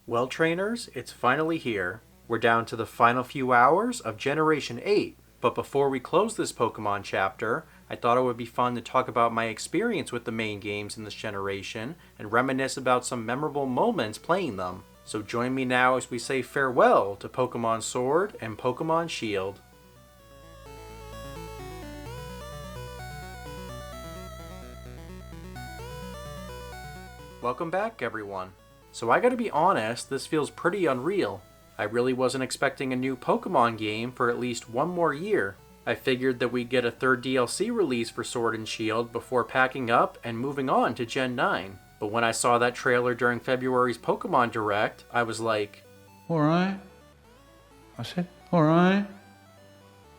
Well, trainers, it's finally here. We're down to the final few hours of Generation 8, but before we close this Pokemon chapter, I thought it would be fun to talk about my experience with the main games in this generation and reminisce about some memorable moments playing them. So join me now as we say farewell to Pokemon Sword and Pokemon Shield. Welcome back, everyone. So I gotta be honest, this feels pretty unreal. I really wasn't expecting a new Pokemon game for at least one more year. I figured that we'd get a third DLC release for Sword and Shield before packing up and moving on to Gen 9. But when I saw that trailer during February's Pokemon Direct, I was like, alright. I said, alright.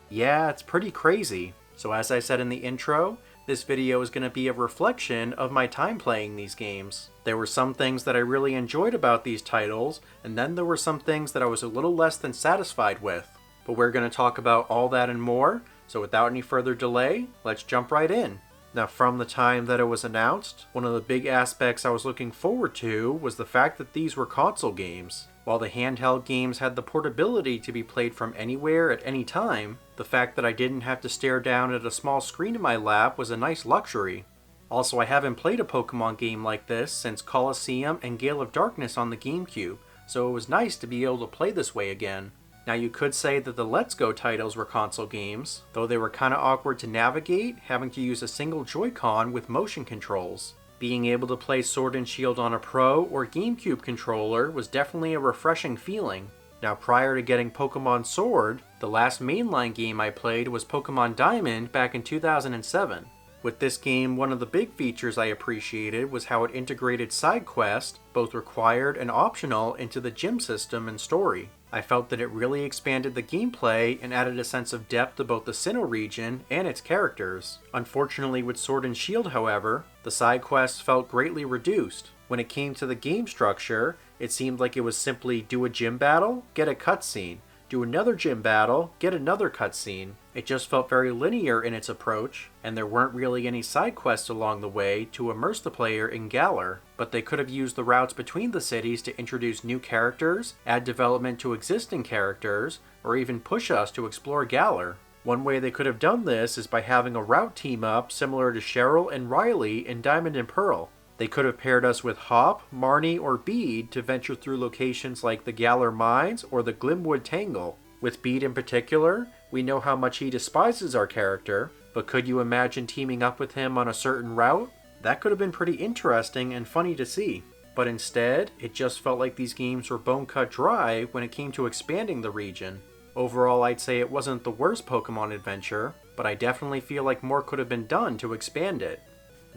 yeah, it's pretty crazy. So as I said in the intro, this video is going to be a reflection of my time playing these games. There were some things that I really enjoyed about these titles, and then there were some things that I was a little less than satisfied with. But we're going to talk about all that and more, so without any further delay, let's jump right in. Now, from the time that it was announced, one of the big aspects I was looking forward to was the fact that these were console games. While the handheld games had the portability to be played from anywhere at any time, the fact that I didn't have to stare down at a small screen in my lap was a nice luxury. Also, I haven't played a Pokemon game like this since Colosseum and Gale of Darkness on the GameCube, so it was nice to be able to play this way again. Now, you could say that the Let's Go titles were console games, though they were kinda awkward to navigate, having to use a single Joy-Con with motion controls. Being able to play Sword and Shield on a Pro or GameCube controller was definitely a refreshing feeling. Now, prior to getting Pokemon Sword, the last mainline game I played was Pokemon Diamond back in 2007. With this game, one of the big features I appreciated was how it integrated side quests, both required and optional, into the gym system and story. I felt that it really expanded the gameplay and added a sense of depth to both the Sinnoh region and its characters. Unfortunately, with Sword and Shield, however, the side quests felt greatly reduced. When it came to the game structure, it seemed like it was simply do a gym battle, get a cutscene. Do another gym battle, get another cutscene. It just felt very linear in its approach, and there weren't really any side quests along the way to immerse the player in Galar, but they could have used the routes between the cities to introduce new characters, add development to existing characters, or even push us to explore Galar. One way they could have done this is by having a route team up similar to Cheryl and Riley in Diamond and Pearl. They could have paired us with Hop, Marnie, or Bede to venture through locations like the Galar Mines or the Glimwood Tangle. With Bede in particular, we know how much he despises our character, but could you imagine teaming up with him on a certain route? That could have been pretty interesting and funny to see. But instead, it just felt like these games were bone cut dry when it came to expanding the region. Overall, I'd say it wasn't the worst Pokemon adventure, but I definitely feel like more could have been done to expand it.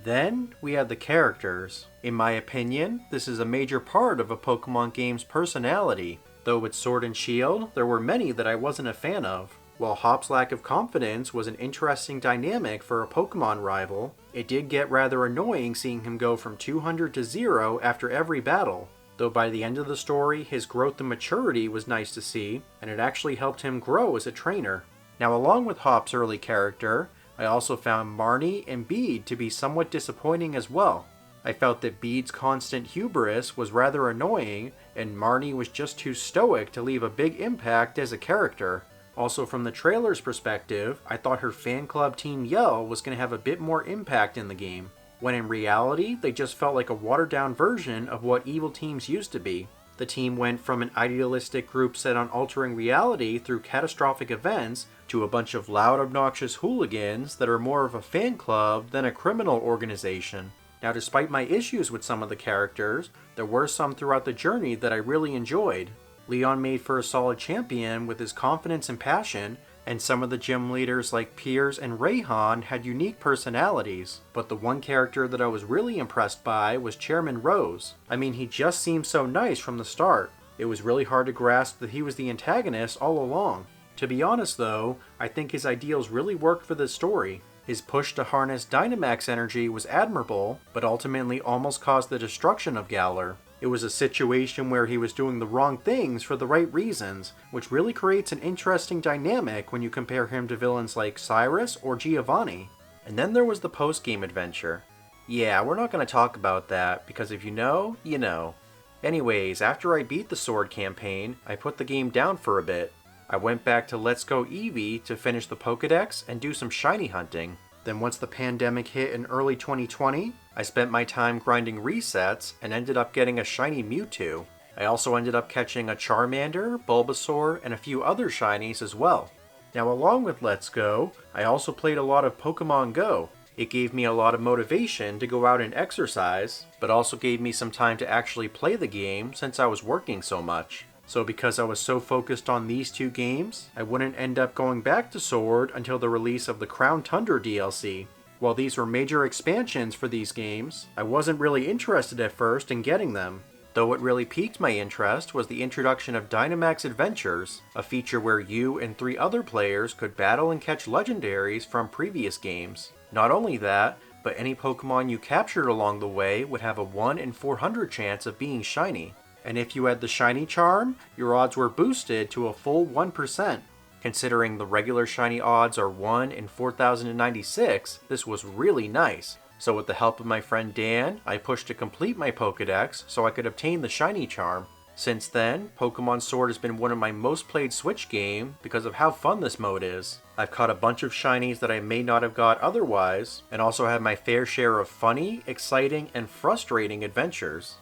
Then, we had the characters. In my opinion, this is a major part of a Pokemon game's personality. Though with Sword and Shield, there were many that I wasn't a fan of. While Hop's lack of confidence was an interesting dynamic for a Pokemon rival, it did get rather annoying seeing him go from 200 to 0 after every battle. Though by the end of the story, his growth and maturity was nice to see, and it actually helped him grow as a trainer. Now, along with Hop's early character, I also found Marnie and Bede to be somewhat disappointing as well. I felt that Bede's constant hubris was rather annoying, and Marnie was just too stoic to leave a big impact as a character. Also, from the trailer's perspective, I thought her fan club Team Yell was going to have a bit more impact in the game, when in reality, they just felt like a watered-down version of what evil teams used to be. The team went from an idealistic group set on altering reality through catastrophic events to a bunch of loud, obnoxious hooligans that are more of a fan club than a criminal organization. Now, despite my issues with some of the characters, there were some throughout the journey that I really enjoyed. Leon made for a solid champion with his confidence and passion, and some of the gym leaders like Piers and Rayhan had unique personalities, but the one character that I was really impressed by was Chairman Rose. I mean, he just seemed so nice from the start. It was really hard to grasp that he was the antagonist all along. To be honest though, I think his ideals really worked for this story. His push to harness Dynamax energy was admirable, but ultimately almost caused the destruction of Galar. It was a situation where he was doing the wrong things for the right reasons, which really creates an interesting dynamic when you compare him to villains like Cyrus or Giovanni. And then there was the post-game adventure. Yeah, we're not going to talk about that, because if you know, you know. Anyways, after I beat the Sword campaign, I put the game down for a bit. I went back to Let's Go Eevee to finish the Pokédex and do some shiny hunting. Then once the pandemic hit in early 2020, I spent my time grinding resets and ended up getting a shiny Mewtwo. I also ended up catching a Charmander, Bulbasaur, and a few other shinies as well. Now along with Let's Go, I also played a lot of Pokemon Go. It gave me a lot of motivation to go out and exercise, but also gave me some time to actually play the game since I was working so much. So because I was so focused on these two games, I wouldn't end up going back to Sword until the release of the Crown Tundra DLC. While these were major expansions for these games, I wasn't really interested at first in getting them. Though what really piqued my interest was the introduction of Dynamax Adventures, a feature where you and 3 other players could battle and catch legendaries from previous games. Not only that, but any Pokemon you captured along the way would have a 1 in 400 chance of being shiny. And if you had the shiny charm, your odds were boosted to a full 1%. Considering the regular shiny odds are 1 in 4096, this was really nice. So with the help of my friend Dan, I pushed to complete my Pokédex so I could obtain the shiny charm. Since then, Pokemon Sword has been one of my most played Switch games because of how fun this mode is. I've caught a bunch of shinies that I may not have got otherwise, and also had my fair share of funny, exciting, and frustrating adventures.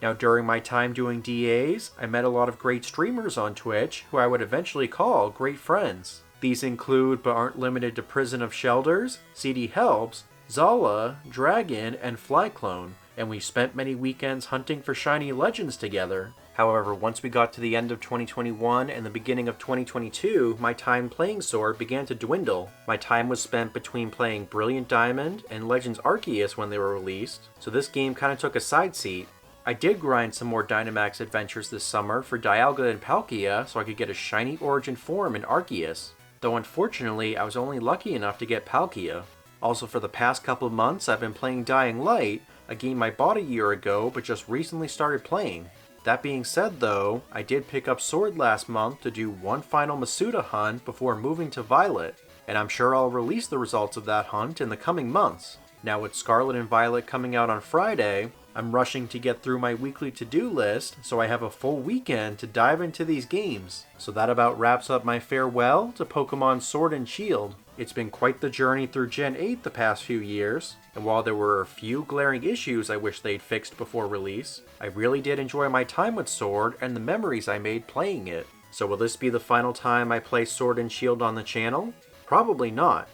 Now during my time doing DAs, I met a lot of great streamers on Twitch who I would eventually call great friends. These include, but aren't limited to, Prison of Shelders, CD Helps, Zala, Dragon, and Flyclone, and we spent many weekends hunting for shiny legends together. However, once we got to the end of 2021 and the beginning of 2022, my time playing Sword began to dwindle. My time was spent between playing Brilliant Diamond and Legends Arceus when they were released, so this game kind of took a side seat. I did grind some more Dynamax Adventures this summer for Dialga and Palkia so I could get a shiny origin form in Arceus, though unfortunately I was only lucky enough to get Palkia. Also for the past couple of months I've been playing Dying Light, a game I bought a year ago but just recently started playing. That being said though, I did pick up Sword last month to do one final Masuda hunt before moving to Violet, and I'm sure I'll release the results of that hunt in the coming months. Now with Scarlet and Violet coming out on Friday, I'm rushing to get through my weekly to-do list so I have a full weekend to dive into these games. So that about wraps up my farewell to Pokemon Sword and Shield. It's been quite the journey through Gen 8 the past few years, and while there were a few glaring issues I wish they'd fixed before release, I really did enjoy my time with Sword and the memories I made playing it. So will this be the final time I play Sword and Shield on the channel? Probably not.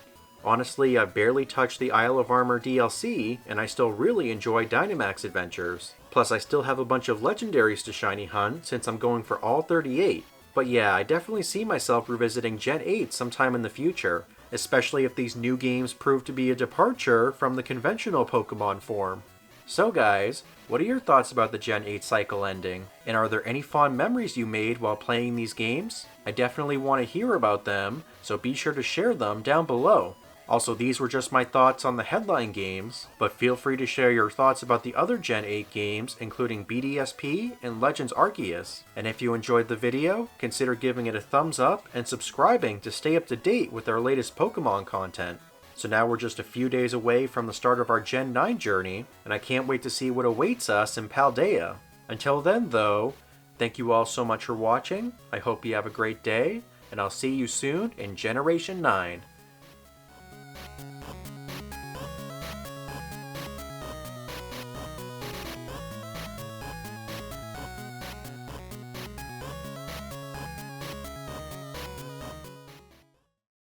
Honestly, I've barely touched the Isle of Armor DLC, and I still really enjoy Dynamax Adventures. Plus, I still have a bunch of legendaries to shiny hunt since I'm going for all 38. But yeah, I definitely see myself revisiting Gen 8 sometime in the future, especially if these new games prove to be a departure from the conventional Pokemon form. So guys, what are your thoughts about the Gen 8 cycle ending? And are there any fond memories you made while playing these games? I definitely want to hear about them, so be sure to share them down below. Also, these were just my thoughts on the headline games, but feel free to share your thoughts about the other Gen 8 games, including BDSP and Legends Arceus. And if you enjoyed the video, consider giving it a thumbs up and subscribing to stay up to date with our latest Pokemon content. So now we're just a few days away from the start of our Gen 9 journey, and I can't wait to see what awaits us in Paldea. Until then though, thank you all so much for watching, I hope you have a great day, and I'll see you soon in Generation 9.